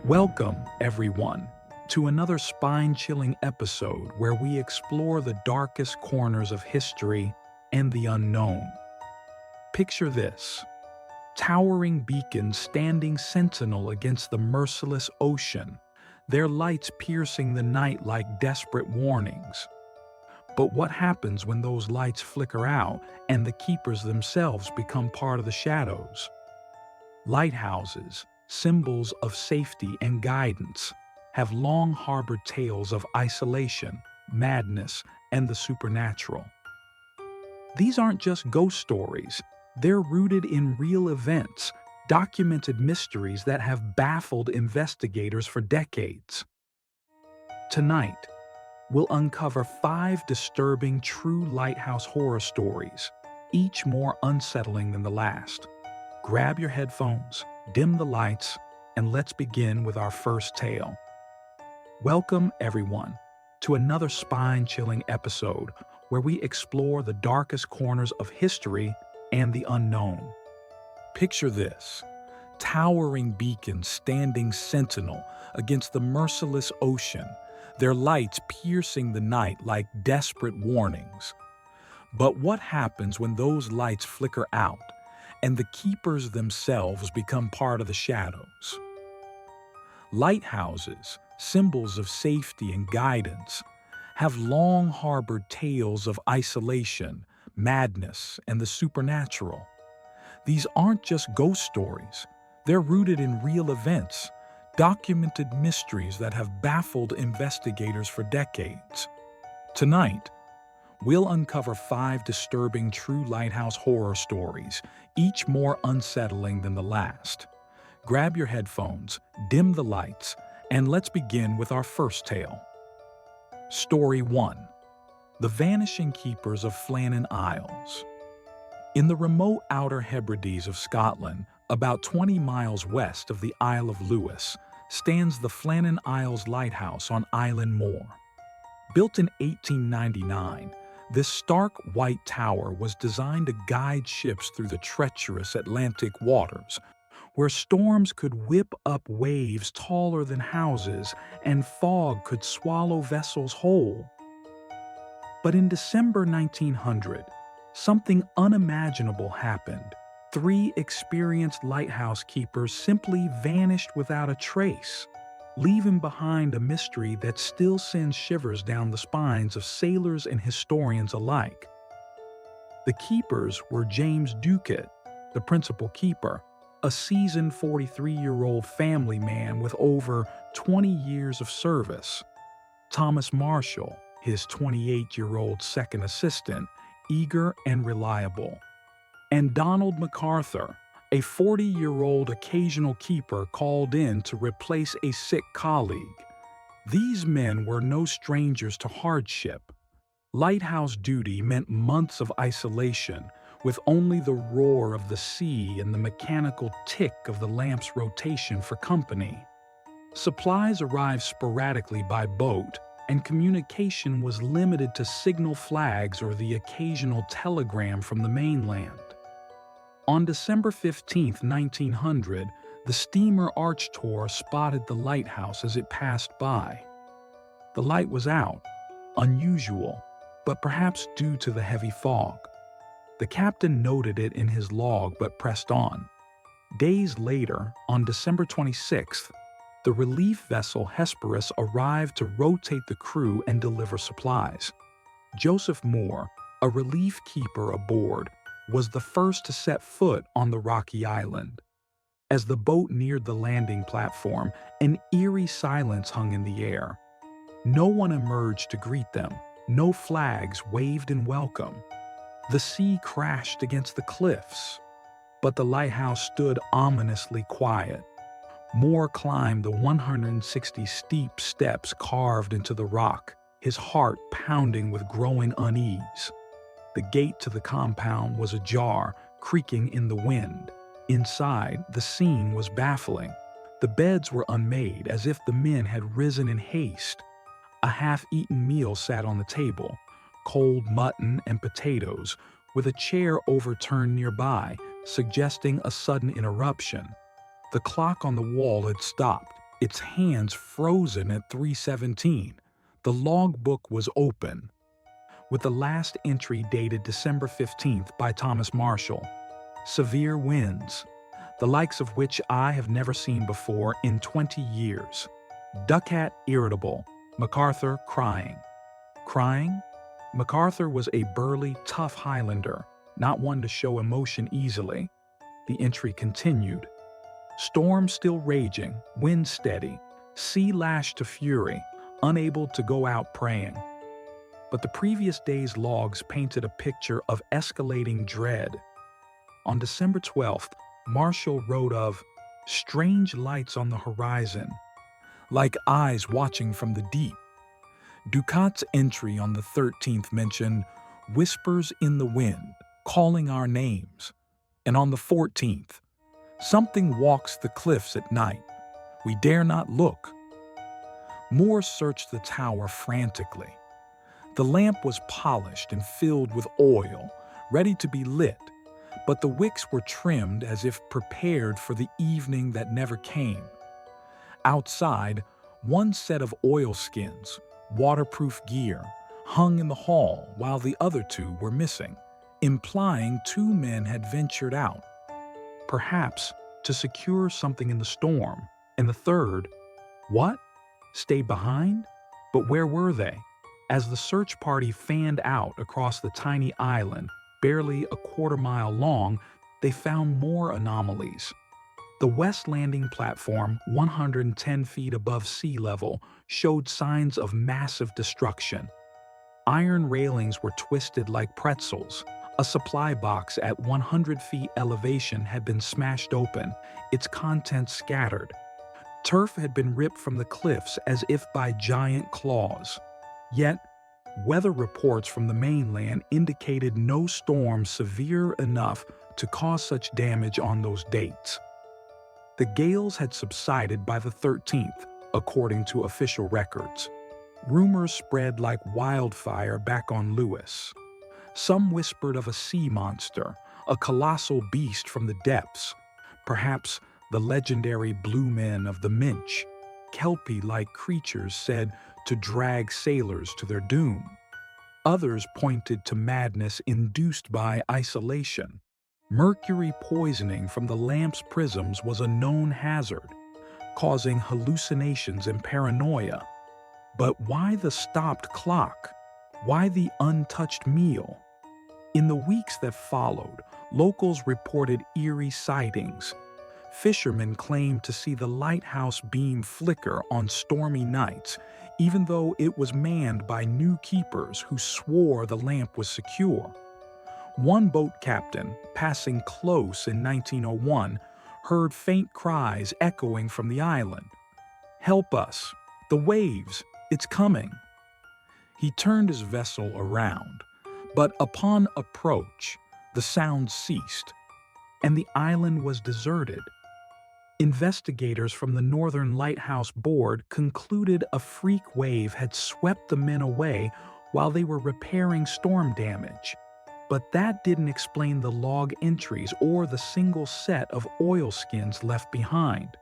Welcome, everyone, to another spine-chilling episode where we explore the darkest corners of history and the unknown. Picture this: towering beacons standing sentinel against the merciless ocean, their lights piercing the night like desperate warnings. But what happens when those lights flicker out and the keepers themselves become part of the shadows? Lighthouses, symbols of safety and guidance, have long harbored tales of isolation, madness, and the supernatural. These aren't just ghost stories, they're rooted in real events, documented mysteries that have baffled investigators for decades. Tonight, we'll uncover 5 disturbing true lighthouse horror stories, each more unsettling than the last. Grab your headphones, dim the lights, and let's begin with our first tale. Welcome, everyone, to another spine-chilling episode where we explore the darkest corners of history and the unknown. Picture this: towering beacons standing sentinel against the merciless ocean, their lights piercing the night like desperate warnings. But what happens when those lights flicker out and the keepers themselves become part of the shadows? Lighthouses, symbols of safety and guidance, have long harbored tales of isolation, madness, and the supernatural. These aren't just ghost stories, they're rooted in real events, documented mysteries that have baffled investigators for decades. Tonight, we'll uncover 5 disturbing true lighthouse horror stories, each more unsettling than the last. Grab your headphones, dim the lights, and let's begin with our first tale. Story 1: The Vanishing Keepers of Flannan Isles. In the remote Outer Hebrides of Scotland, about 20 miles west of the Isle of Lewis, stands the Flannan Isles Lighthouse on Island Moor. Built in 1899, this stark white tower was designed to guide ships through the treacherous Atlantic waters, where storms could whip up waves taller than houses and fog could swallow vessels whole. But in December 1900, something unimaginable happened. 3 experienced lighthouse keepers simply vanished without a trace, leaving behind a mystery that still sends shivers down the spines of sailors and historians alike. The keepers were James Ducat, the principal keeper, a seasoned 43-year-old family man with over 20 years of service; Thomas Marshall, his 28-year-old second assistant, eager and reliable; and Donald MacArthur, a 40-year-old occasional keeper called in to replace a sick colleague. These men were no strangers to hardship. Lighthouse duty meant months of isolation, with only the roar of the sea and the mechanical tick of the lamp's rotation for company. Supplies arrived sporadically by boat, and communication was limited to signal flags or the occasional telegram from the mainland. On December 15, 1900, the steamer Archtor spotted the lighthouse as it passed by. The light was out, unusual, but perhaps due to the heavy fog. The captain noted it in his log but pressed on. Days later, on December 26th, the relief vessel Hesperus arrived to rotate the crew and deliver supplies. Joseph Moore, a relief keeper aboard, was the first to set foot on the rocky island. As the boat neared the landing platform, an eerie silence hung in the air. No one emerged to greet them. No flags waved in welcome. The sea crashed against the cliffs, but the lighthouse stood ominously quiet. Moore climbed the 160 steep steps carved into the rock, his heart pounding with growing unease. The gate to the compound was ajar, creaking in the wind. Inside, the scene was baffling. The beds were unmade, as if the men had risen in haste. A half-eaten meal sat on the table: cold mutton and potatoes, with a chair overturned nearby, suggesting a sudden interruption. The clock on the wall had stopped, its hands frozen at 3:17. The logbook was open, with the last entry dated December 15th by Thomas Marshall. Severe winds, the likes of which I have never seen before in 20 years. Ducat irritable, MacArthur crying. Crying? MacArthur was a burly, tough Highlander, not one to show emotion easily. The entry continued. Storm still raging, wind steady, sea lashed to fury, unable to go out praying. But the previous day's logs painted a picture of escalating dread. On December 12th, Marshall wrote of strange lights on the horizon, like eyes watching from the deep. Ducat's entry on the 13th mentioned whispers in the wind, calling our names. And on the 14th, something walks the cliffs at night. We dare not look. Moore searched the tower frantically. The lamp was polished and filled with oil, ready to be lit, but the wicks were trimmed as if prepared for the evening that never came. Outside, one set of oilskins, waterproof gear, hung in the hall while the other two were missing, implying two men had ventured out, perhaps to secure something in the storm, and the third, what? Stay behind? But where were they? As the search party fanned out across the tiny island, barely a quarter-mile long, they found more anomalies. The west landing platform, 110 feet above sea level, showed signs of massive destruction. Iron railings were twisted like pretzels. A supply box at 100 feet elevation had been smashed open, its contents scattered. Turf had been ripped from the cliffs as if by giant claws. Yet, weather reports from the mainland indicated no storm severe enough to cause such damage on those dates. The gales had subsided by the 13th, according to official records. Rumors spread like wildfire back on Lewis. Some whispered of a sea monster, a colossal beast from the depths, perhaps the legendary blue men of the Minch, kelpie-like creatures said to drag sailors to their doom. Others pointed to madness induced by isolation. Mercury poisoning from the lamp's prisms was a known hazard, causing hallucinations and paranoia. But why the stopped clock? Why the untouched meal? In the weeks that followed, locals reported eerie sightings. Fishermen claimed to see the lighthouse beam flicker on stormy nights, even though it was manned by new keepers who swore the lamp was secure. One boat captain, passing close in 1901, heard faint cries echoing from the island. "Help us! The waves! It's coming!" He turned his vessel around, but upon approach, the sound ceased, and the island was deserted. Investigators from the Northern Lighthouse Board concluded a freak wave had swept the men away while they were repairing storm damage. But that didn't explain the log entries or the single set of oilskins left behind.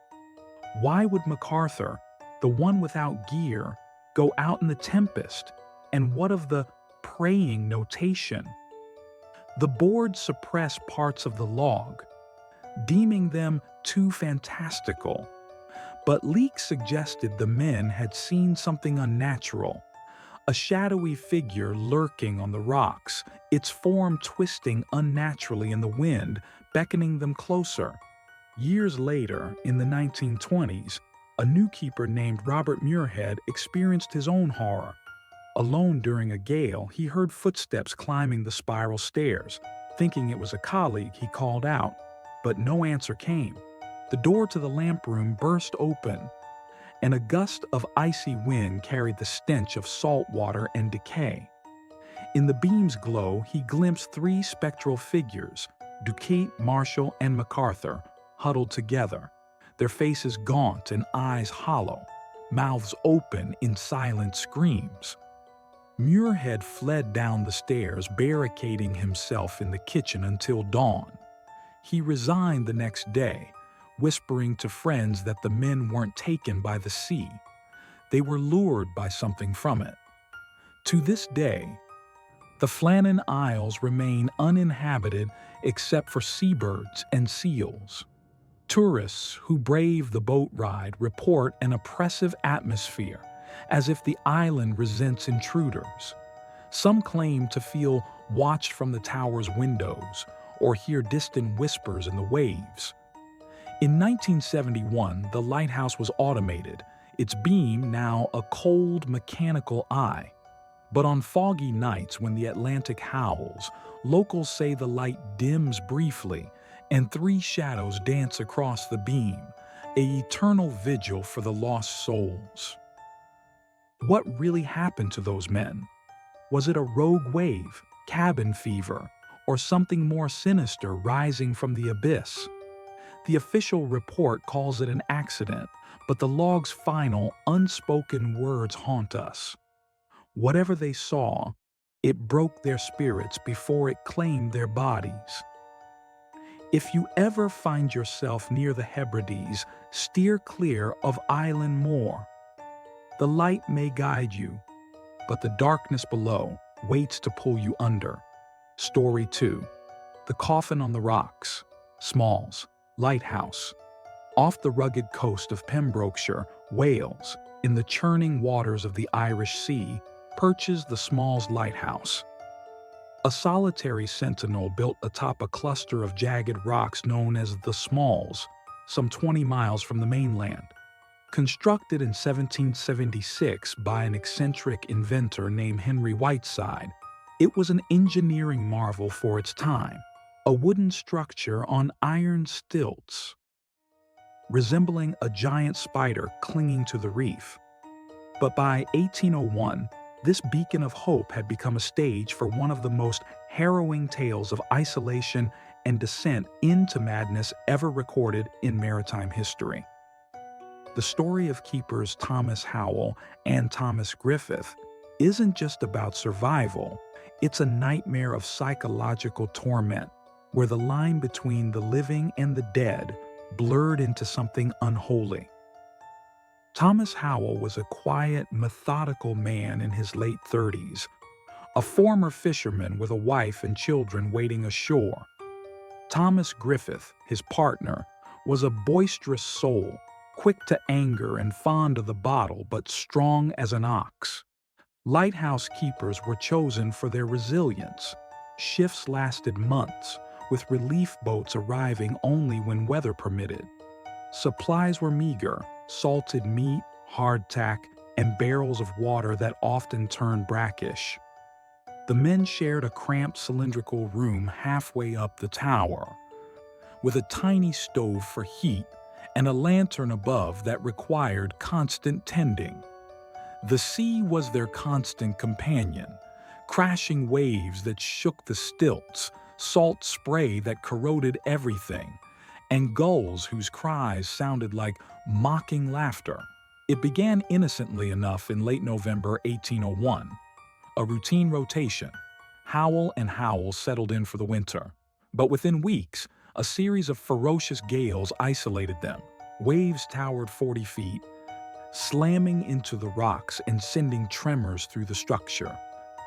Why would MacArthur, the one without gear, go out in the tempest? And what of the praying notation? The board suppressed parts of the log, deeming them too fantastical. But leaks suggested the men had seen something unnatural. A shadowy figure lurking on the rocks, its form twisting unnaturally in the wind, beckoning them closer. Years later, in the 1920s, a new keeper named Robert Muirhead experienced his own horror. Alone during a gale, he heard footsteps climbing the spiral stairs. Thinking it was a colleague, he called out, but no answer came. The door to the lamp room burst open, and a gust of icy wind carried the stench of salt water and decay. In the beam's glow, he glimpsed three spectral figures, Ducat, Marshall, and MacArthur, huddled together, their faces gaunt and eyes hollow, mouths open in silent screams. Muirhead fled down the stairs, barricading himself in the kitchen until dawn. He resigned the next day, whispering to friends that the men weren't taken by the sea. They were lured by something from it. To this day, the Flannan Isles remain uninhabited except for seabirds and seals. Tourists who brave the boat ride report an oppressive atmosphere, as if the island resents intruders. Some claim to feel watched from the tower's windows or hear distant whispers in the waves. In 1971, the lighthouse was automated, its beam now a cold mechanical eye. But on foggy nights when the Atlantic howls, locals say the light dims briefly and three shadows dance across the beam, an eternal vigil for the lost souls. What really happened to those men? Was it a rogue wave, cabin fever, or something more sinister rising from the abyss? The official report calls it an accident, but the log's final, unspoken words haunt us. Whatever they saw, it broke their spirits before it claimed their bodies. If you ever find yourself near the Hebrides, steer clear of Island Moor. The light may guide you, but the darkness below waits to pull you under. Story 2. The Coffin on the Rocks, Smalls, Lighthouse. Off the rugged coast of Pembrokeshire, Wales, in the churning waters of the Irish Sea, perches the Smalls Lighthouse. A solitary sentinel built atop a cluster of jagged rocks known as the Smalls, some 20 miles from the mainland. Constructed in 1776 by an eccentric inventor named Henry Whiteside, it was an engineering marvel for its time, a wooden structure on iron stilts, resembling a giant spider clinging to the reef. But by 1801, this beacon of hope had become a stage for one of the most harrowing tales of isolation and descent into madness ever recorded in maritime history. The story of keepers Thomas Howell and Thomas Griffith isn't just about survival, it's a nightmare of psychological torment, where the line between the living and the dead blurred into something unholy. Thomas Howell was a quiet, methodical man in his late 30s, a former fisherman with a wife and children waiting ashore. Thomas Griffith, his partner, was a boisterous soul, quick to anger and fond of the bottle but strong as an ox. Lighthouse keepers were chosen for their resilience. Shifts lasted months, with relief boats arriving only when weather permitted. Supplies were meager: salted meat, hardtack, and barrels of water that often turned brackish. The men shared a cramped cylindrical room halfway up the tower, with a tiny stove for heat and a lantern above that required constant tending. The sea was their constant companion, crashing waves that shook the stilts, salt spray that corroded everything, and gulls whose cries sounded like mocking laughter. It began innocently enough in late November 1801. A routine rotation. Howell and Howell settled in for the winter. But within weeks, a series of ferocious gales isolated them. Waves towered 40 feet, slamming into the rocks and sending tremors through the structure.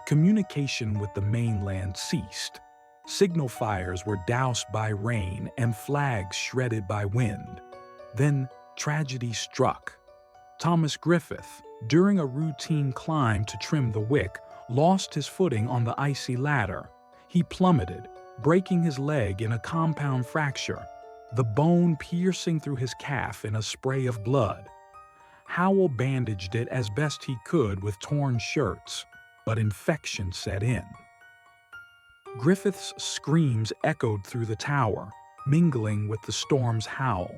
Communication with the mainland ceased. Signal fires were doused by rain and flags shredded by wind. Then tragedy struck. Thomas Griffith, during a routine climb to trim the wick, lost his footing on the icy ladder. He plummeted, breaking his leg in a compound fracture, the bone piercing through his calf in a spray of blood. Howell bandaged it as best he could with torn shirts, but infection set in. Griffith's screams echoed through the tower, mingling with the storm's howl.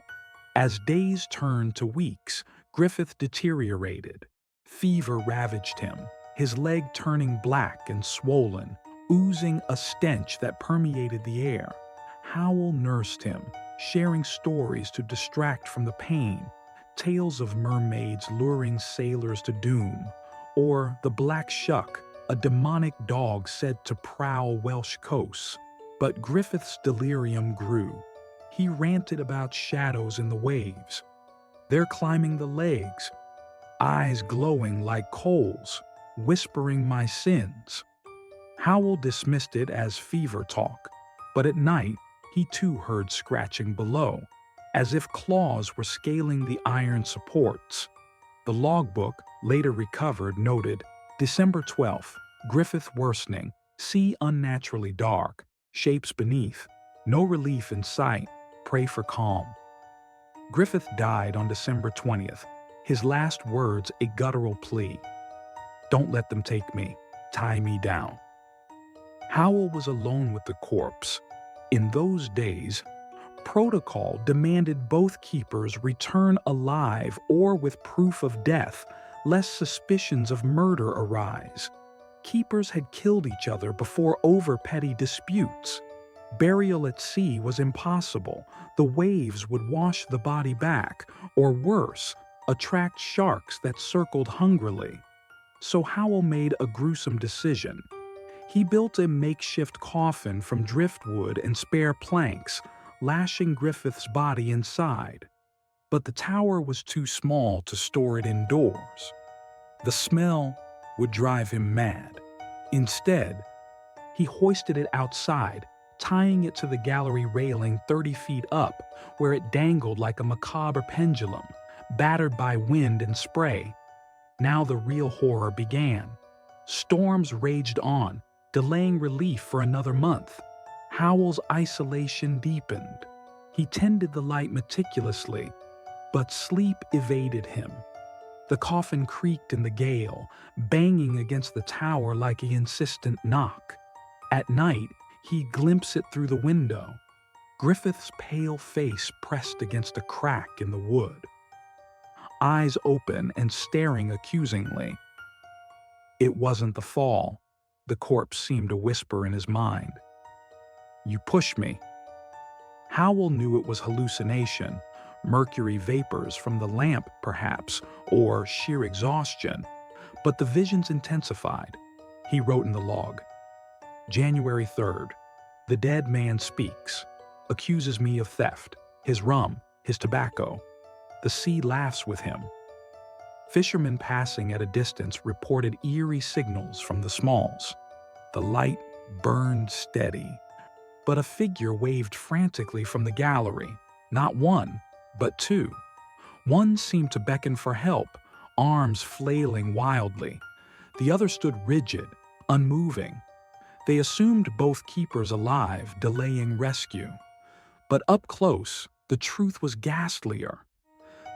As days turned to weeks, Griffith deteriorated. Fever ravaged him, his leg turning black and swollen, oozing a stench that permeated the air. Howell nursed him, sharing stories to distract from the pain, tales of mermaids luring sailors to doom, or the black shuck, a demonic dog said to prowl Welsh coasts. But Griffith's delirium grew. He ranted about shadows in the waves. They're climbing the legs, eyes glowing like coals, whispering my sins. Howell dismissed it as fever talk, but at night he too heard scratching below, as if claws were scaling the iron supports. The logbook, later recovered, noted, December 12th, Griffith worsening, sea unnaturally dark, shapes beneath, no relief in sight, pray for calm. Griffith died on December 20th, his last words a guttural plea. Don't let them take me, tie me down. Howell was alone with the corpse. In those days, protocol demanded both keepers return alive or with proof of death, lest suspicions of murder arise. Keepers had killed each other before over petty disputes. Burial at sea was impossible. The waves would wash the body back, or worse, attract sharks that circled hungrily. So Howell made a gruesome decision. He built a makeshift coffin from driftwood and spare planks, lashing Griffith's body inside. But the tower was too small to store it indoors. The smell would drive him mad. Instead, he hoisted it outside, tying it to the gallery railing 30 feet up, where it dangled like a macabre pendulum, battered by wind and spray. Now the real horror began. Storms raged on, delaying relief for another month. Howell's isolation deepened. He tended the light meticulously, but sleep evaded him. The coffin creaked in the gale, banging against the tower like an insistent knock. At night, he glimpsed it through the window. Griffith's pale face pressed against a crack in the wood, eyes open and staring accusingly. It wasn't the fall, the corpse seemed to whisper in his mind. You push me. Howell knew it was hallucination, mercury vapors from the lamp perhaps, or sheer exhaustion. But the visions intensified. He wrote in the log, January 3rd, the dead man speaks, accuses me of theft, his rum, his tobacco. The sea laughs with him. Fishermen passing at a distance reported eerie signals from the Smalls. The light burned steady, but a figure waved frantically from the gallery, not one, but two. One seemed to beckon for help, arms flailing wildly. The other stood rigid, unmoving. They assumed both keepers alive, delaying rescue. But up close, the truth was ghastlier.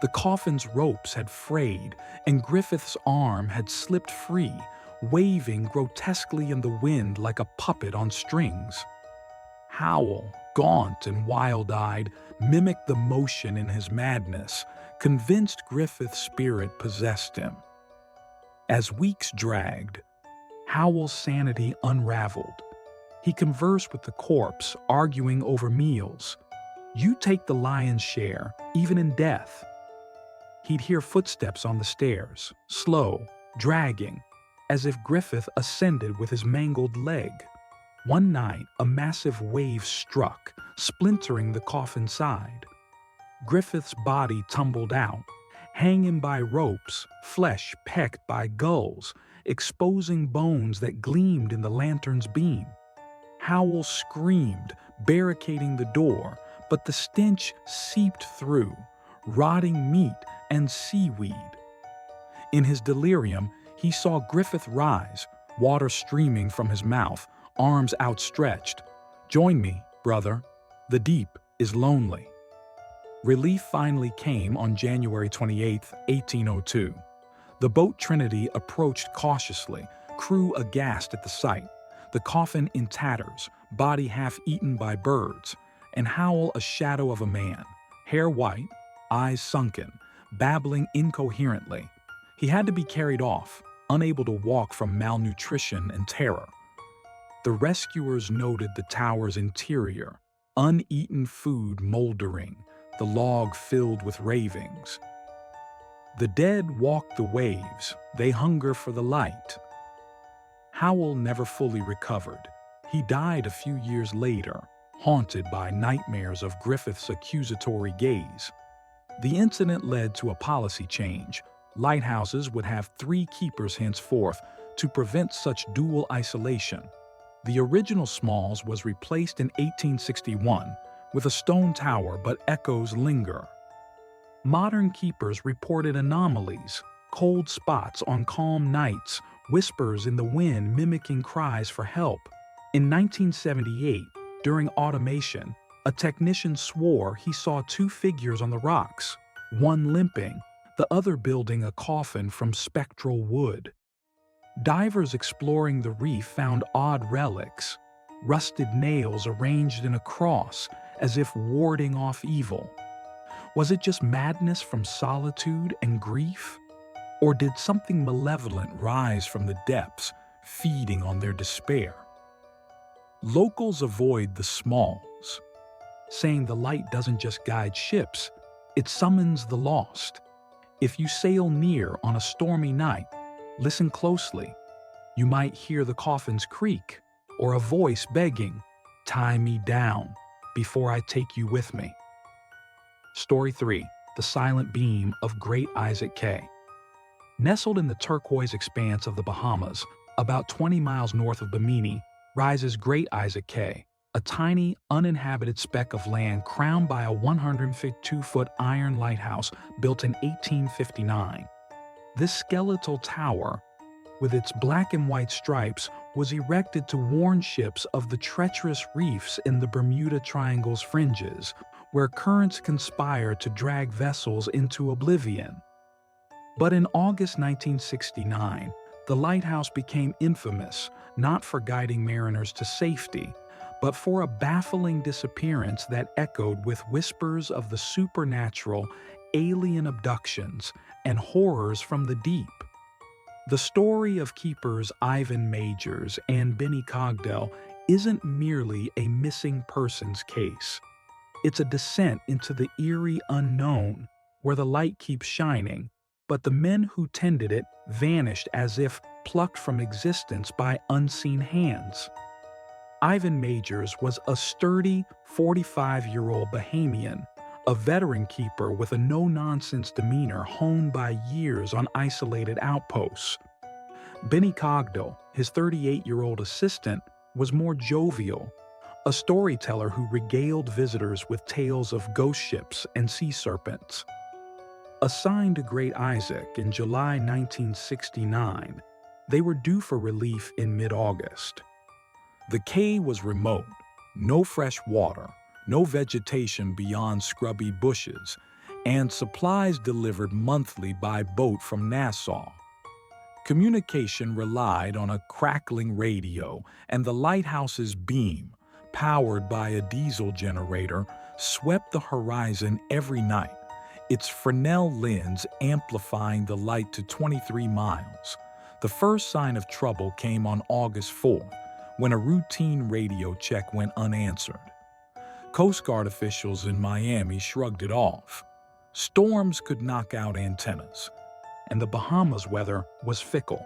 The coffin's ropes had frayed, and Griffith's arm had slipped free, waving grotesquely in the wind like a puppet on strings. Howell, gaunt and wild-eyed, mimicked the motion in his madness, convinced Griffith's spirit possessed him. As weeks dragged, Howell's sanity unraveled. He conversed with the corpse, arguing over meals. You take the lion's share, even in death. He'd hear footsteps on the stairs, slow, dragging, as if Griffith ascended with his mangled leg. One night, a massive wave struck, splintering the coffin side. Griffith's body tumbled out, hanging by ropes, flesh pecked by gulls, exposing bones that gleamed in the lantern's beam. Howell screamed, barricading the door, but the stench seeped through, rotting meat and seaweed. In his delirium, he saw Griffith rise, water streaming from his mouth, arms outstretched. Join me, brother. The deep is lonely. Relief finally came on January 28, 1802. The boat Trinity approached cautiously, crew aghast at the sight, the coffin in tatters, body half eaten by birds, and Howell a shadow of a man, hair white, eyes sunken, babbling incoherently. He had to be carried off, unable to walk from malnutrition and terror. The rescuers noted the tower's interior, uneaten food moldering, the log filled with ravings. The dead walk the waves, they hunger for the light. Howell never fully recovered. He died a few years later, haunted by nightmares of Griffith's accusatory gaze. The incident led to a policy change. Lighthouses would have 3 keepers henceforth to prevent such dual isolation. The original Smalls was replaced in 1861 with a stone tower, but echoes linger. Modern keepers reported anomalies, cold spots on calm nights, whispers in the wind mimicking cries for help. In 1978, during automation, a technician swore he saw 2 figures on the rocks, one limping, the other building a coffin from spectral wood. Divers exploring the reef found odd relics, rusted nails arranged in a cross as if warding off evil. Was it just madness from solitude and grief? Or did something malevolent rise from the depths, feeding on their despair? Locals avoid the Smalls, saying the light doesn't just guide ships, it summons the lost. If you sail near on a stormy night, listen closely. You might hear the coffins creak, or a voice begging, "Tie me down before I take you with me." Story 3. The Silent Beam of Great Isaac Cay. Nestled in the turquoise expanse of the Bahamas, about 20 miles north of Bimini, rises Great Isaac Cay, a tiny, uninhabited speck of land crowned by a 152-foot iron lighthouse built in 1859. This skeletal tower, with its black and white stripes, was erected to warn ships of the treacherous reefs in the Bermuda Triangle's fringes, where currents conspire to drag vessels into oblivion. But in August 1969, the lighthouse became infamous, not for guiding mariners to safety, but for a baffling disappearance that echoed with whispers of the supernatural, alien abductions, and horrors from the deep. The story of keepers Ivan Majors and Benny Cogdell isn't merely a missing persons case. It's a descent into the eerie unknown, where the light keeps shining, but the men who tended it vanished as if plucked from existence by unseen hands. Ivan Majors was a sturdy, 45-year-old Bahamian, a veteran keeper with a no-nonsense demeanor honed by years on isolated outposts. Benny Cogdell, his 38-year-old assistant, was more jovial, a storyteller who regaled visitors with tales of ghost ships and sea serpents. Assigned to Great Isaac in July 1969, they were due for relief in mid-August. The cay was remote, no fresh water, no vegetation beyond scrubby bushes, and supplies delivered monthly by boat from Nassau. Communication relied on a crackling radio, and the lighthouse's beam, powered by a diesel generator, swept the horizon every night, its Fresnel lens amplifying the light to 23 miles. The first sign of trouble came on August 4th, when a routine radio check went unanswered. Coast Guard officials in Miami shrugged it off. Storms could knock out antennas, and the Bahamas weather was fickle.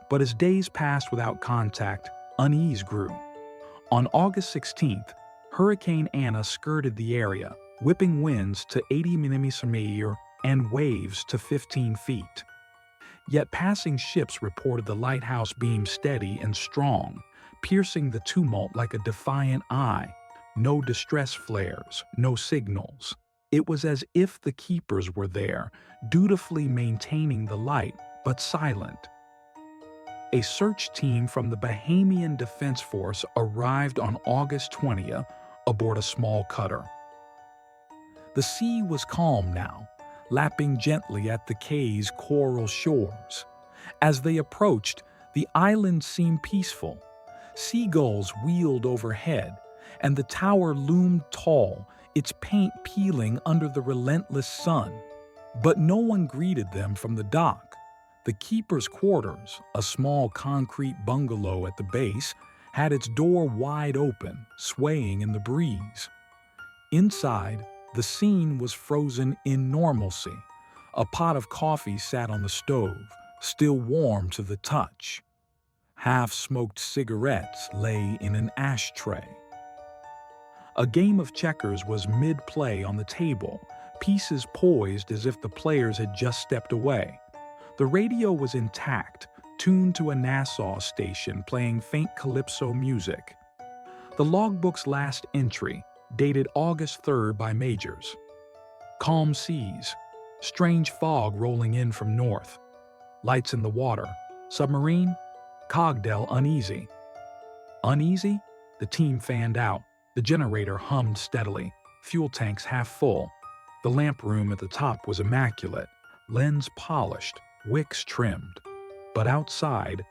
But as days passed without contact, unease grew. On August 16th, Hurricane Anna skirted the area, whipping winds to 80 mm and waves to 15 feet. Yet passing ships reported the lighthouse beam steady and strong, piercing the tumult like a defiant eye. No distress flares, no signals. It was as if the keepers were there, dutifully maintaining the light, but silent. A search team from the Bahamian Defense Force arrived on August 20th aboard a small cutter. The sea was calm now, lapping gently at the cay's coral shores. As they approached, the island seemed peaceful. Seagulls wheeled overhead, and the tower loomed tall, its paint peeling under the relentless sun. But no one greeted them from the dock. The keeper's quarters, a small concrete bungalow at the base, had its door wide open, swaying in the breeze. Inside, the scene was frozen in normalcy. A pot of coffee sat on the stove, still warm to the touch. Half-smoked cigarettes lay in an ashtray. A game of checkers was mid-play on the table, pieces poised as if the players had just stepped away. The radio was intact, tuned to a Nassau station playing faint calypso music. The logbook's last entry, dated August 3rd by Majors. Calm seas, strange fog rolling in from north. Lights in the water. Submarine? Cogdell uneasy. Uneasy? The team fanned out. The generator hummed steadily, fuel tanks half full. The lamp room at the top was immaculate, lens polished, wicks trimmed. But outside,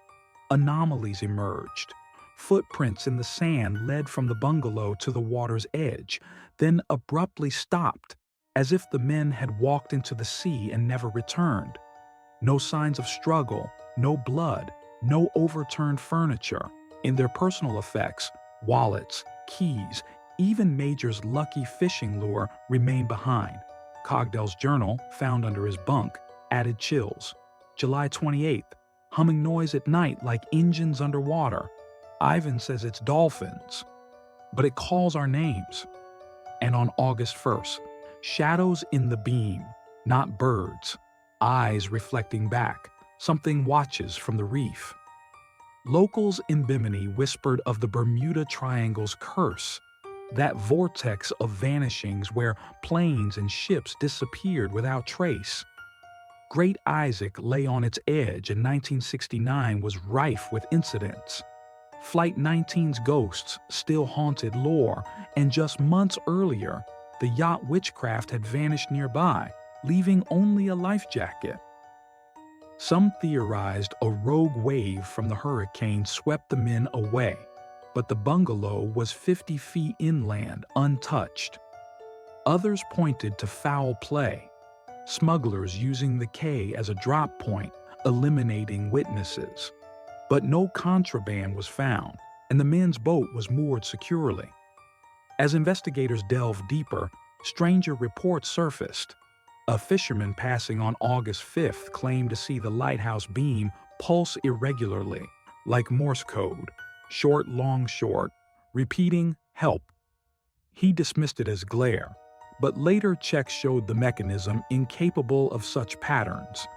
anomalies emerged. Footprints in the sand led from the bungalow to the water's edge, then abruptly stopped, as if the men had walked into the sea and never returned. No signs of struggle, no blood, no overturned furniture. In their personal effects, wallets, keys, even Major's lucky fishing lure remained behind. Cogdell's journal, found under his bunk, added chills. July 28th, humming noise at night like engines underwater. Ivan says it's dolphins, but it calls our names. And on August 1st, shadows in the beam, not birds, eyes reflecting back, something watches from the reef. Locals in Bimini whispered of the Bermuda Triangle's curse, that vortex of vanishings where planes and ships disappeared without trace. Great Isaac lay on its edge, and 1969 was rife with incidents. Flight 19's ghosts still haunted lore, and just months earlier, the yacht Witchcraft had vanished nearby, leaving only a life jacket. Some theorized a rogue wave from the hurricane swept the men away, but the bungalow was 50 feet inland, untouched. Others pointed to foul play, smugglers using the Cay as a drop point, eliminating witnesses. But no contraband was found, and the men's boat was moored securely. As investigators delved deeper, stranger reports surfaced. A fisherman passing on August 5th claimed to see the lighthouse beam pulse irregularly, like Morse code, short, long, short, repeating, help. He dismissed it as glare, but later checks showed the mechanism incapable of such patterns.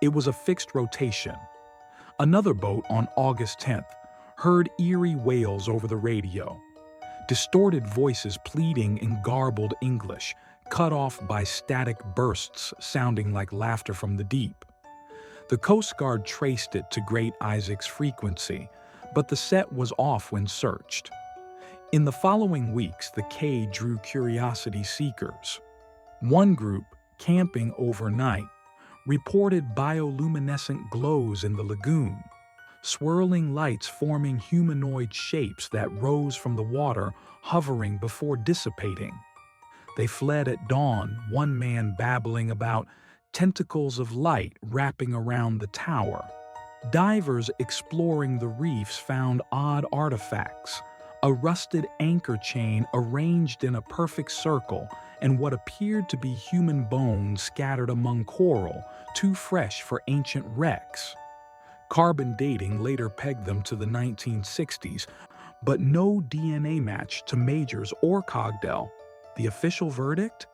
It was a fixed rotation. Another boat on August 10th heard eerie wails over the radio, distorted voices pleading in garbled English, cut off by static bursts sounding like laughter from the deep. The Coast Guard traced it to Great Isaac's frequency, but the set was off when searched. In the following weeks, the Cay drew curiosity seekers. One group, camping overnight, reported bioluminescent glows in the lagoon, swirling lights forming humanoid shapes that rose from the water, hovering before dissipating. They fled at dawn, one man babbling about tentacles of light wrapping around the tower. Divers exploring the reefs found odd artifacts, a rusted anchor chain arranged in a perfect circle, and what appeared to be human bones scattered among coral, too fresh for ancient wrecks. Carbon dating later pegged them to the 1960s, but no DNA match to Majors or Cogdell. The official verdict?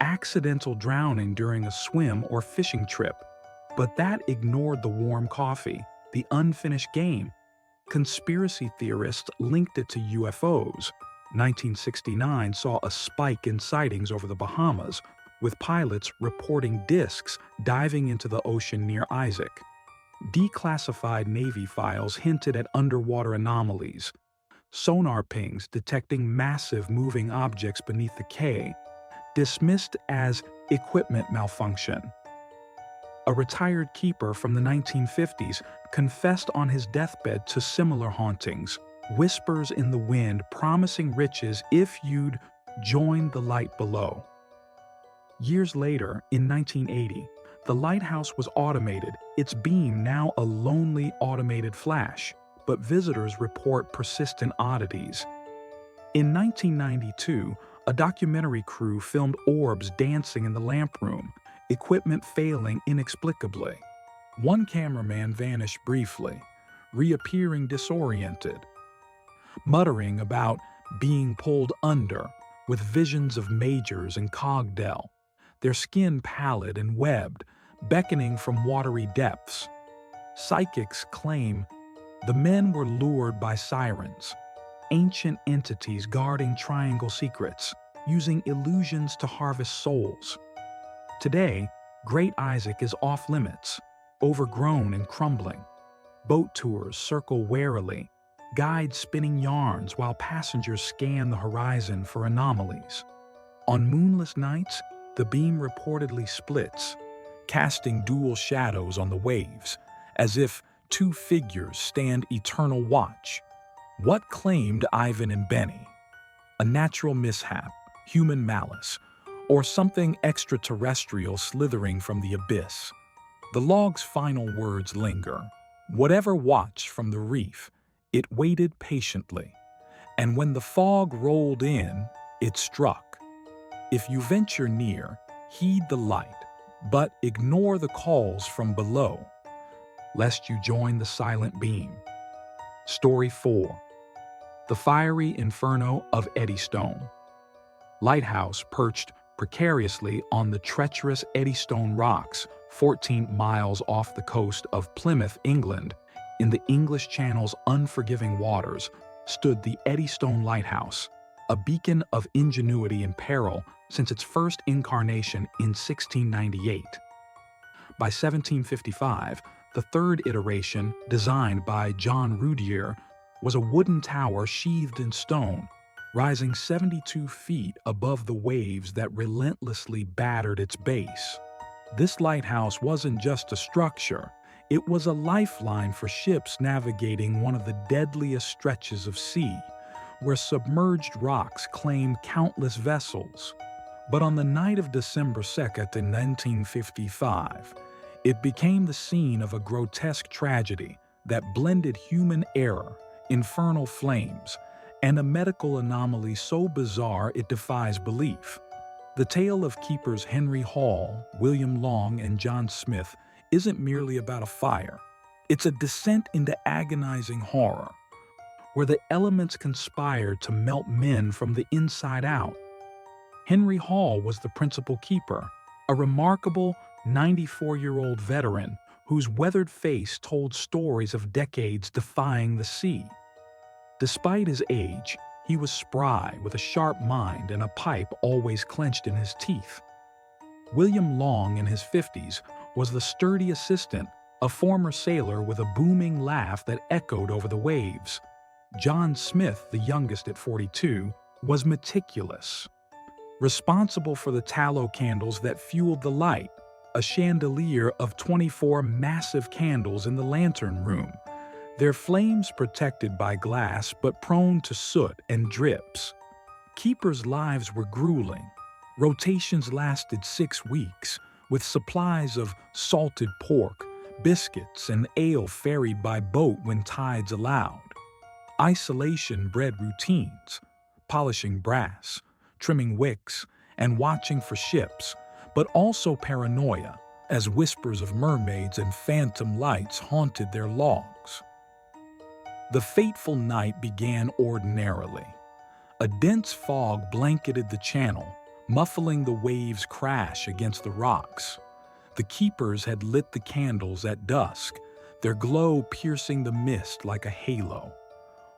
Accidental drowning during a swim or fishing trip. But that ignored the warm coffee, the unfinished game. Conspiracy theorists linked it to UFOs. 1969 saw a spike in sightings over the Bahamas, with pilots reporting discs diving into the ocean near Isaac. Declassified Navy files hinted at underwater anomalies. Sonar pings detecting massive moving objects beneath the Cay, dismissed as equipment malfunction. A retired keeper from the 1950s confessed on his deathbed to similar hauntings, whispers in the wind promising riches if you'd join the light below. Years later, in 1980, the lighthouse was automated, its beam now a lonely automated flash, but visitors report persistent oddities. In 1992, a documentary crew filmed orbs dancing in the lamp room, equipment failing inexplicably. One cameraman vanished briefly, reappearing disoriented, muttering about being pulled under, with visions of Majors and Cogdell, their skin pallid and webbed, beckoning from watery depths. Psychics claim the men were lured by sirens, ancient entities guarding triangle secrets, using illusions to harvest souls. Today, Great Isaac is off limits, overgrown and crumbling. Boat tours circle warily, guides spinning yarns while passengers scan the horizon for anomalies. On moonless nights, the beam reportedly splits, casting dual shadows on the waves, as if two figures stand eternal watch. What claimed Ivan and Benny? A natural mishap, human malice, or something extraterrestrial slithering from the abyss? The log's final words linger. Whatever watched from the reef, it waited patiently, and when the fog rolled in, it struck. If you venture near, heed the light, but ignore the calls from below, lest you join the silent beam. Story 4. The Fiery Inferno of Eddystone. Lighthouse perched precariously on the treacherous Eddystone Rocks, 14 miles off the coast of Plymouth, England, in the English Channel's unforgiving waters, stood the Eddystone Lighthouse, a beacon of ingenuity in peril since its first incarnation in 1698. By 1755, the third iteration, designed by John Rudier, was a wooden tower sheathed in stone, rising 72 feet above the waves that relentlessly battered its base. This lighthouse wasn't just a structure, it was a lifeline for ships navigating one of the deadliest stretches of sea, where submerged rocks claimed countless vessels. But on the night of December 2nd in 1955, it became the scene of a grotesque tragedy that blended human error, infernal flames, and a medical anomaly so bizarre it defies belief. The tale of keepers Henry Hall, William Long, and John Smith isn't merely about a fire. It's a descent into agonizing horror, where the elements conspire to melt men from the inside out. Henry Hall was the principal keeper, a remarkable 94-year-old veteran whose weathered face told stories of decades defying the sea. Despite his age, he was spry with a sharp mind and a pipe always clenched in his teeth. William Long, in his 50s, was the sturdy assistant, a former sailor with a booming laugh that echoed over the waves. John Smith, the youngest at 42, was meticulous, responsible for the tallow candles that fueled the light, a chandelier of 24 massive candles in the lantern room, their flames protected by glass but prone to soot and drips. Keepers' lives were grueling. Rotations lasted 6 weeks, with supplies of salted pork, biscuits, and ale ferried by boat when tides allowed. Isolation bred routines, polishing brass, trimming wicks, and watching for ships, but also paranoia, as whispers of mermaids and phantom lights haunted their logs. The fateful night began ordinarily. A dense fog blanketed the channel, muffling the waves' crash against the rocks. The keepers had lit the candles at dusk, their glow piercing the mist like a halo.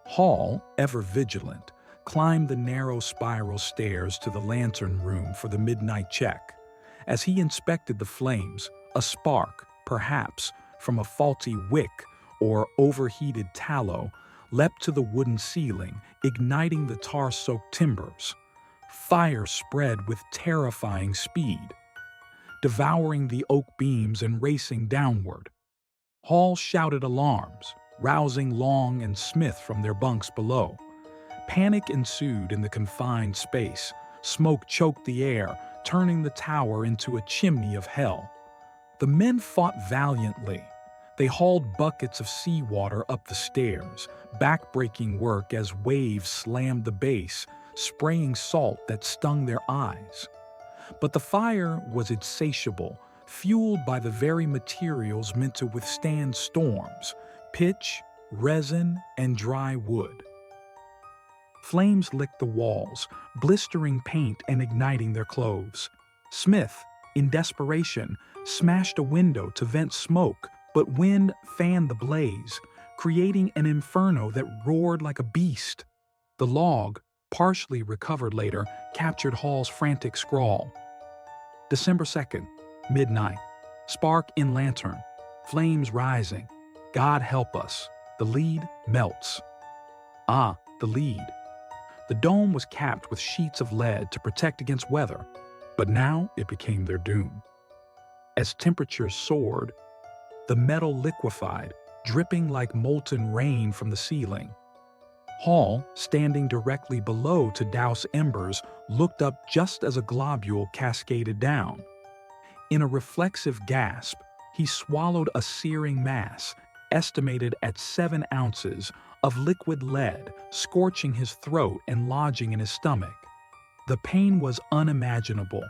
Hall, ever vigilant, climbed the narrow spiral stairs to the lantern room for the midnight check. As he inspected the flames, a spark, perhaps from a faulty wick or overheated tallow, leapt to the wooden ceiling, igniting the tar-soaked timbers. Fire spread with terrifying speed, devouring the oak beams and racing downward. Hall shouted alarms, rousing Long and Smith from their bunks below. Panic ensued in the confined space. Smoke choked the air, turning the tower into a chimney of hell. The men fought valiantly. They hauled buckets of seawater up the stairs, backbreaking work as waves slammed the base, spraying salt that stung their eyes. But the fire was insatiable, fueled by the very materials meant to withstand storms: pitch, resin, and dry wood. Flames licked the walls, blistering paint and igniting their clothes. Smith, in desperation, smashed a window to vent smoke, but wind fanned the blaze, creating an inferno that roared like a beast. The log, partially recovered later, captured Hall's frantic scrawl. December 2nd, midnight. Spark in lantern. Flames rising. God help us. The lead melts. Ah, the lead. The dome was capped with sheets of lead to protect against weather, but now it became their doom. As temperatures soared, the metal liquefied, dripping like molten rain from the ceiling. Hall, standing directly below to douse embers, looked up just as a globule cascaded down. In a reflexive gasp, he swallowed a searing mass, estimated at 7 ounces, of liquid lead, scorching his throat and lodging in his stomach. The pain was unimaginable.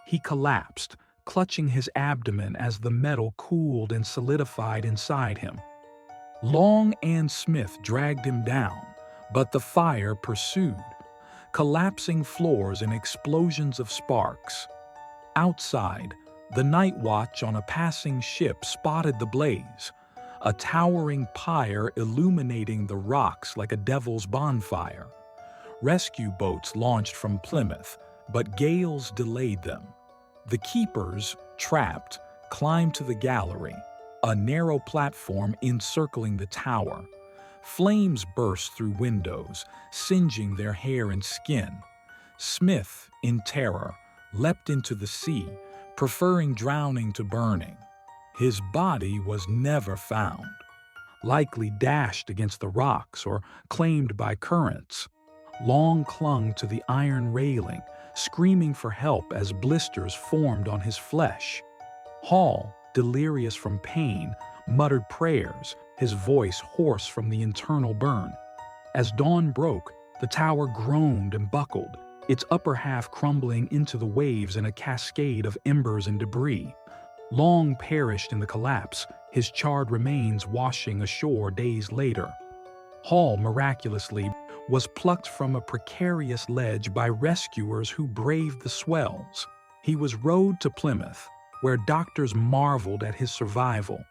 He collapsed, clutching his abdomen as the metal cooled and solidified inside him. Long and Smith dragged him down, but the fire pursued, collapsing floors and explosions of sparks. Outside, the night watch on a passing ship spotted the blaze, a towering pyre illuminating the rocks like a devil's bonfire. Rescue boats launched from Plymouth, but gales delayed them. The keepers, trapped, climbed to the gallery, a narrow platform encircling the tower. Flames burst through windows, singeing their hair and skin. Smith, in terror, leapt into the sea, preferring drowning to burning. His body was never found, likely dashed against the rocks or claimed by currents. Long clung to the iron railing, screaming for help as blisters formed on his flesh. Hall, delirious from pain, muttered prayers, his voice hoarse from the internal burn. As dawn broke, the tower groaned and buckled, its upper half crumbling into the waves in a cascade of embers and debris. Long perished in the collapse, his charred remains washing ashore days later. Hall, miraculously, was plucked from a precarious ledge by rescuers who braved the swells. He was rowed to Plymouth, where doctors marveled at his survival.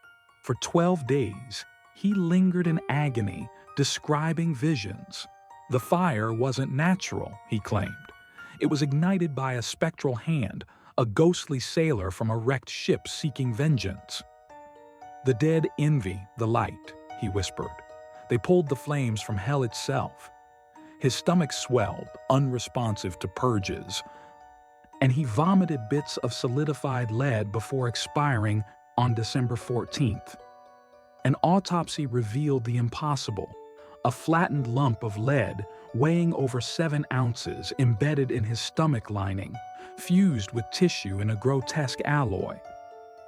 For 12 days, he lingered in agony, describing visions. The fire wasn't natural, he claimed. It was ignited by a spectral hand, a ghostly sailor from a wrecked ship seeking vengeance. The dead envy the light, he whispered. They pulled the flames from hell itself. His stomach swelled, unresponsive to purges, and he vomited bits of solidified lead before expiring on December 14th. An autopsy revealed the impossible: a flattened lump of lead weighing over 7 ounces embedded in his stomach lining, fused with tissue in a grotesque alloy.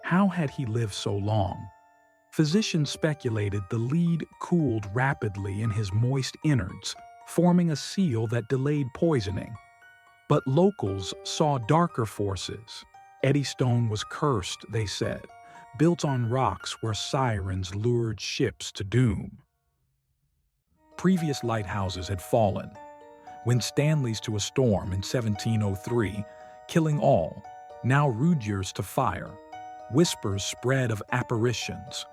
How had he lived so long? Physicians speculated the lead cooled rapidly in his moist innards, forming a seal that delayed poisoning. But locals saw darker forces. Eddystone was cursed, they said, built on rocks where sirens lured ships to doom. Previous lighthouses had fallen. Winstanley's to a storm in 1703, killing all, now Rudier's to fire. Whispers spread of apparitions.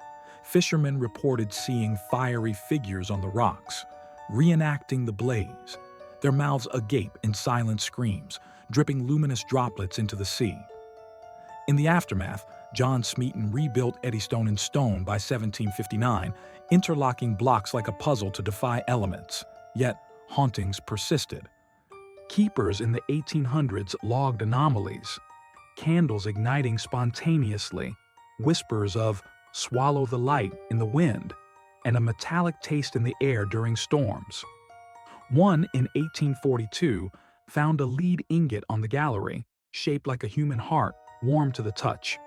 Fishermen reported seeing fiery figures on the rocks, reenacting the blaze, their mouths agape in silent screams, dripping luminous droplets into the sea. In the aftermath, John Smeaton rebuilt Eddystone in stone by 1759, interlocking blocks like a puzzle to defy elements. Yet, hauntings persisted. Keepers in the 1800s logged anomalies, candles igniting spontaneously, whispers of "swallow the light" in the wind, and a metallic taste in the air during storms. One in 1842 found a lead ingot on the gallery, shaped like a human heart, warm to the touch.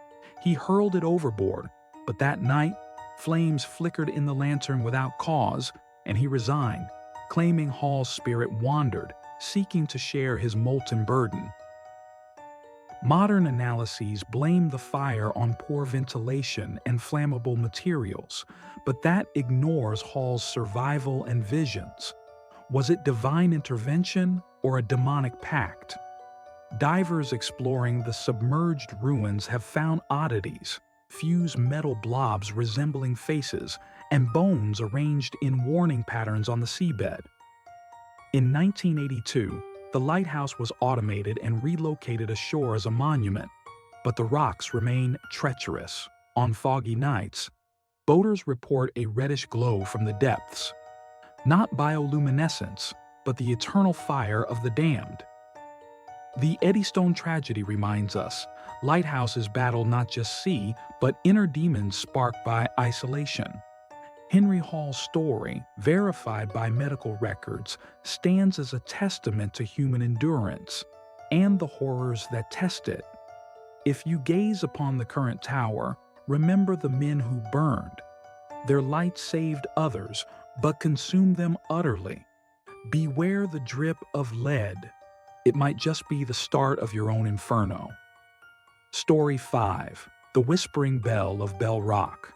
He hurled it overboard, but that night, flames flickered in the lantern without cause, and he resigned, claiming Hall's spirit wandered, seeking to share his molten burden. Modern analyses blame the fire on poor ventilation and flammable materials, but that ignores Hall's survival and visions. Was it divine intervention or a demonic pact? Divers exploring the submerged ruins have found oddities, fused metal blobs resembling faces, and bones arranged in warning patterns on the seabed. In 1982, the lighthouse was automated and relocated ashore as a monument, but the rocks remain treacherous. On foggy nights, boaters report a reddish glow from the depths. Not bioluminescence, but the eternal fire of the damned. The Eddystone tragedy reminds us, lighthouses battle not just sea, but inner demons sparked by isolation. Henry Hall's story, verified by medical records, stands as a testament to human endurance and the horrors that test it. If you gaze upon the current tower, remember the men who burned. Their light saved others, but consumed them utterly. Beware the drip of lead. It might just be the start of your own inferno. Story 5. The Whispering Bell of Bell Rock.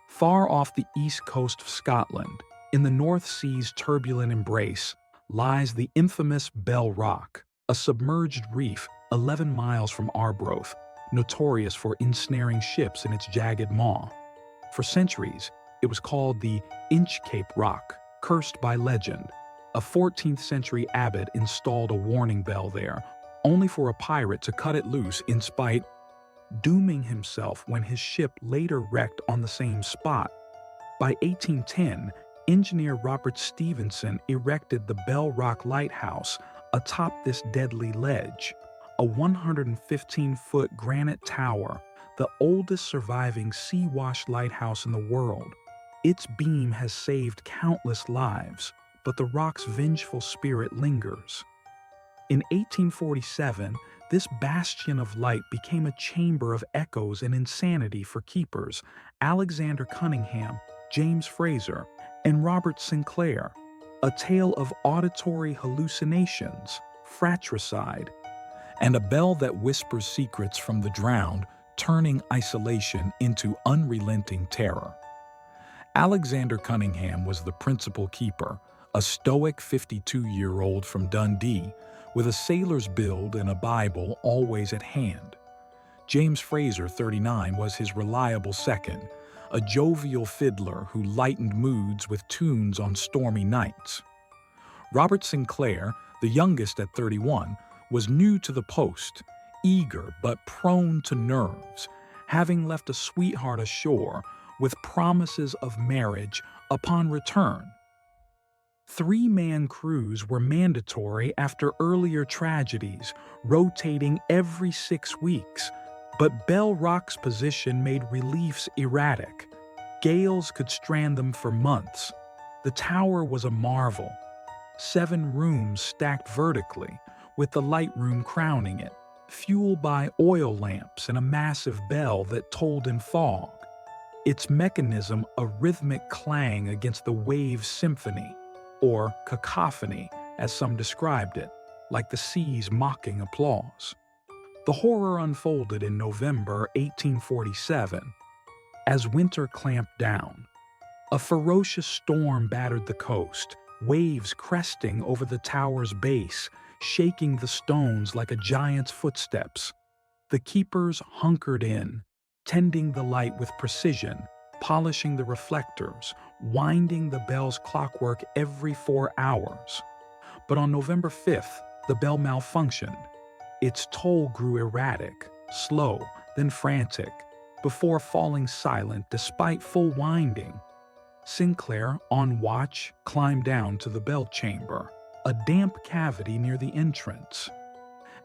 Far off the east coast of Scotland, in the North Sea's turbulent embrace, lies the infamous Bell Rock, a submerged reef 11 miles from Arbroath, notorious for ensnaring ships in its jagged maw. For centuries, it was called the Inchcape Rock, cursed by legend. A 14th century abbot installed a warning bell there, only for a pirate to cut it loose in spite, dooming himself when his ship later wrecked on the same spot. By 1810, engineer Robert Stevenson erected the Bell Rock Lighthouse atop this deadly ledge, a 115-foot granite tower, the oldest surviving sea-washed lighthouse in the world. Its beam has saved countless lives, but the rock's vengeful spirit lingers. In 1847, this bastion of light became a chamber of echoes and insanity for keepers Alexander Cunningham, James Fraser, and Robert Sinclair, a tale of auditory hallucinations, fratricide, and a bell that whispers secrets from the drowned, turning isolation into unrelenting terror. Alexander Cunningham was the principal keeper, a stoic 52-year-old from Dundee, with a sailor's build and a Bible always at hand. James Fraser, 39, was his reliable second, a jovial fiddler who lightened moods with tunes on stormy nights. Robert Sinclair, the youngest at 31, was new to the post, eager but prone to nerves, having left a sweetheart ashore with promises of marriage upon return. Three-man crews were mandatory after earlier tragedies, rotating every 6 weeks, but Bell Rock's position made reliefs erratic. Gales could strand them for months. The tower was a marvel. 7 rooms stacked vertically, with the light room crowning it, fueled by oil lamps and a massive bell that tolled in fog. Its mechanism a rhythmic clang against the wave's symphony, or cacophony, as some described it, like the sea's mocking applause. The horror unfolded in November 1847. As winter clamped down, a ferocious storm battered the coast, waves cresting over the tower's base, shaking the stones like a giant's footsteps. The keepers hunkered in, tending the light with precision, polishing the reflectors, winding the bell's clockwork every 4 hours. But on November 5th, the bell malfunctioned. Its toll grew erratic, slow, then frantic, before falling silent despite full winding. Sinclair, on watch, climbed down to the bell chamber, a damp cavity near the entrance.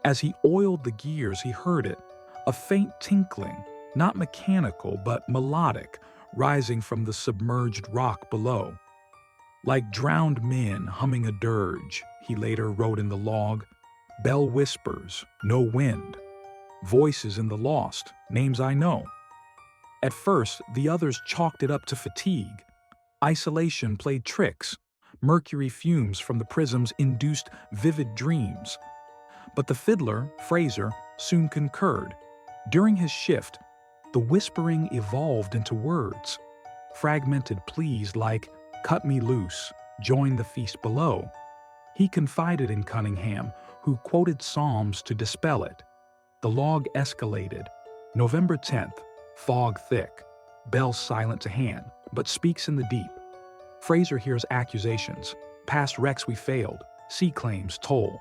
As he oiled the gears, he heard it, a faint tinkling, not mechanical but melodic, rising from the submerged rock below. Like drowned men humming a dirge, he later wrote in the log, "Bell whispers, no wind. Voices in the lost, names I know." At first, the others chalked it up to fatigue. Isolation played tricks. Mercury fumes from the prisms induced vivid dreams. But the fiddler, Fraser, soon concurred. During his shift, the whispering evolved into words, fragmented pleas like, "Cut me loose," joined the feast below. He confided in Cunningham, who quoted Psalms to dispel it. The log escalated. November 10th, fog thick. Bell silent to hand, but speaks in the deep. Fraser hears accusations. Past wrecks we failed. Sea claims toll.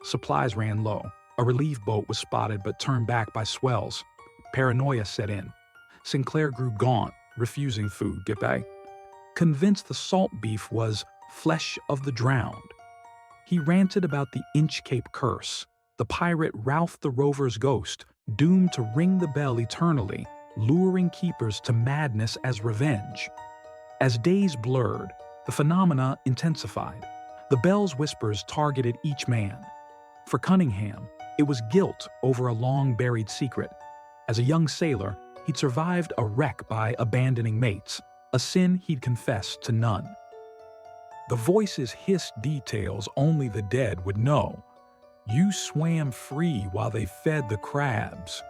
Supplies ran low. A relief boat was spotted but turned back by swells. Paranoia set in. Sinclair grew gaunt, refusing food. Convinced the salt beef was flesh of the drowned. He ranted about the Inchcape curse, the pirate Ralph the Rover's ghost, doomed to ring the bell eternally, luring keepers to madness as revenge. As days blurred, the phenomena intensified. The bell's whispers targeted each man. For Cunningham, it was guilt over a long-buried secret. As a young sailor, he'd survived a wreck by abandoning mates, a sin he'd confessed to none. The voices hissed details only the dead would know. You swam free while they fed the crabs.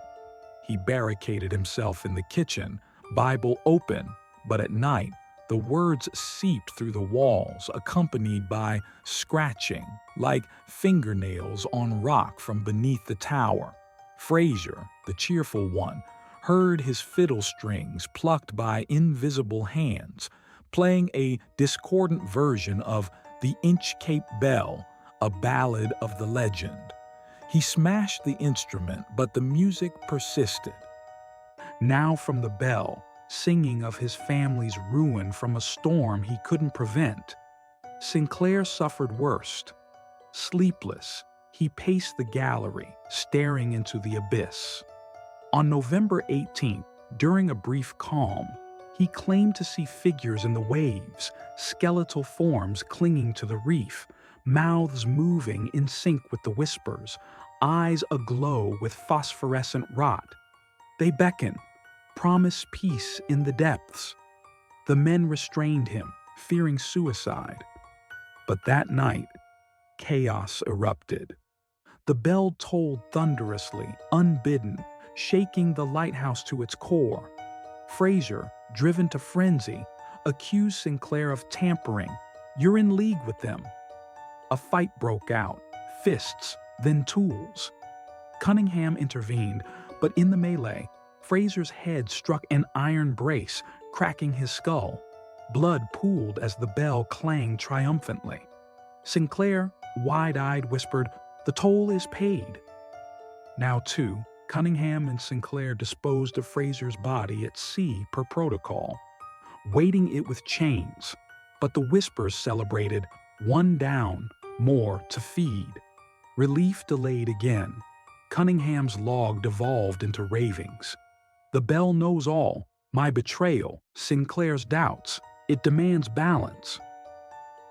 He barricaded himself in the kitchen, Bible open, but at night, the words seeped through the walls, accompanied by scratching, like fingernails on rock from beneath the tower. Fraser, the cheerful one, heard his fiddle strings plucked by invisible hands, playing a discordant version of the Inchcape Bell, a ballad of the legend. He smashed the instrument, but the music persisted. Now from the bell, singing of his family's ruin from a storm he couldn't prevent. Sinclair suffered worst. Sleepless, he paced the gallery, staring into the abyss. On November 18th, during a brief calm, he claimed to see figures in the waves, skeletal forms clinging to the reef, mouths moving in sync with the whispers, eyes aglow with phosphorescent rot. They beckon, promise peace in the depths. The men restrained him, fearing suicide. But that night, chaos erupted. The bell tolled thunderously, unbidden, shaking the lighthouse to its core. Fraser, driven to frenzy, accused Sinclair of tampering. You're in league with them. A fight broke out, fists, then tools. Cunningham intervened, but in the melee, Fraser's head struck an iron brace, cracking his skull. Blood pooled as the bell clanged triumphantly. Sinclair, wide-eyed, whispered, "The toll is paid." Now, too, Cunningham and Sinclair disposed of Fraser's body at sea per protocol, weighting it with chains. But the whispers celebrated, one down, more to feed. Relief delayed again. Cunningham's log devolved into ravings. The bell knows all, my betrayal, Sinclair's doubts. It demands balance.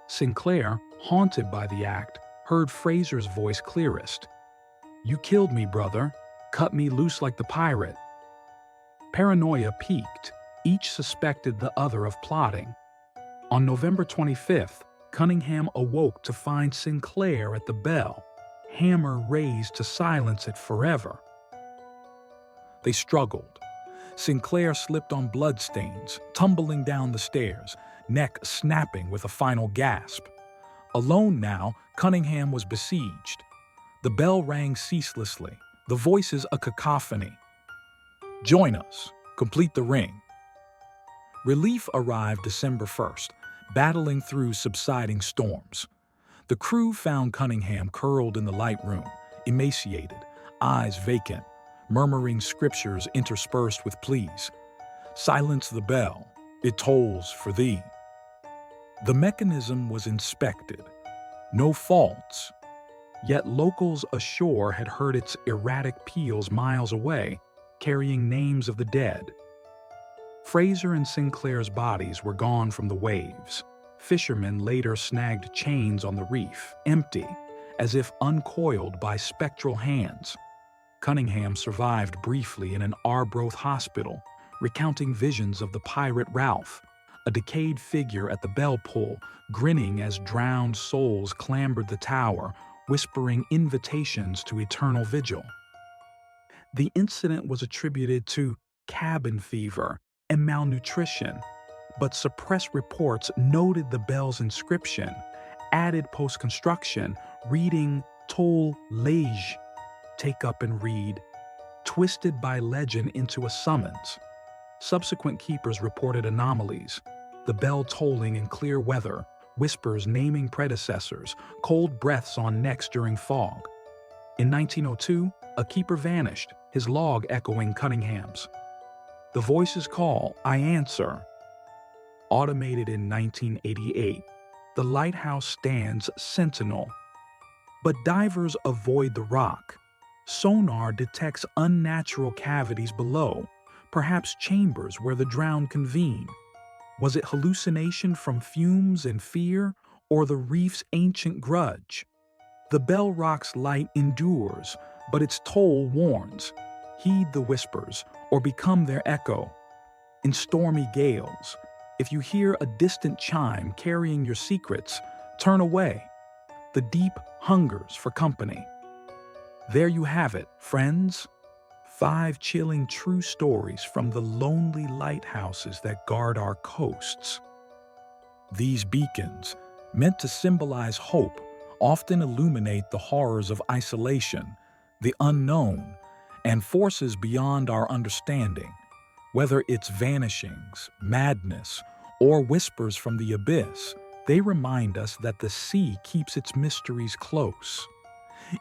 Sinclair, haunted by the act, heard Fraser's voice clearest. You killed me, brother. Cut me loose like the pirate. Paranoia peaked. Each suspected the other of plotting. On November 25th, Cunningham awoke to find Sinclair at the bell, hammer raised to silence it forever. They struggled. Sinclair slipped on bloodstains, tumbling down the stairs, neck snapping with a final gasp. Alone now, Cunningham was besieged. The bell rang ceaselessly, the voices a cacophony. Join us. Complete the ring. Relief arrived December 1st, battling through subsiding storms. The crew found Cunningham curled in the light room, emaciated, eyes vacant, murmuring scriptures interspersed with pleas. Silence the bell. It tolls for thee. The mechanism was inspected. No faults. Yet locals ashore had heard its erratic peals miles away, carrying names of the dead. Fraser and Sinclair's bodies were gone from the waves. Fishermen later snagged chains on the reef, empty, as if uncoiled by spectral hands. Cunningham survived briefly in an Arbroath hospital, recounting visions of the pirate Ralph, a decayed figure at the bell pull, grinning as drowned souls clambered the tower, whispering invitations to eternal vigil. The incident was attributed to cabin fever and malnutrition, but suppressed reports noted the bell's inscription, added post-construction, reading Toll Lege, take up and read, twisted by legend into a summons. Subsequent keepers reported anomalies, the bell tolling in clear weather, whispers naming predecessors, cold breaths on necks during fog. In 1902, a keeper vanished, his log echoing Cunningham's. The voices call, I answer. Automated in 1988, the lighthouse stands sentinel. But divers avoid the rock. Sonar detects unnatural cavities below, perhaps chambers where the drowned convene. Was it hallucination from fumes and fear, or the reef's ancient grudge? The bell rock's light endures, but its toll warns. Heed the whispers, or become their echo. In stormy gales, if you hear a distant chime carrying your secrets, turn away. The deep hungers for company. There you have it, friends. 5 chilling true stories from the lonely lighthouses that guard our coasts. These beacons, meant to symbolize hope, often illuminate the horrors of isolation, the unknown, and forces beyond our understanding. Whether it's vanishings, madness, or whispers from the abyss, they remind us that the sea keeps its mysteries close.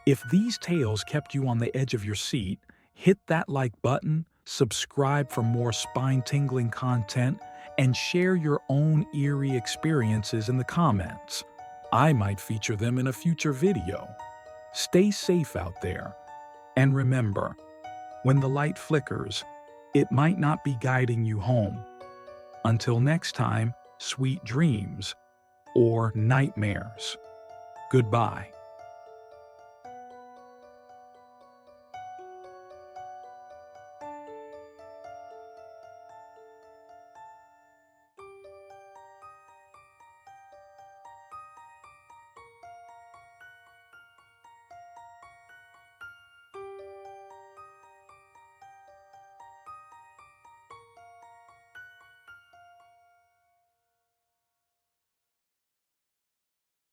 If these tales kept you on the edge of your seat, hit that like button, subscribe for more spine-tingling content, and share your own eerie experiences in the comments. I might feature them in a future video. Stay safe out there. And remember, when the light flickers, it might not be guiding you home. Until next time, sweet dreams or nightmares. Goodbye.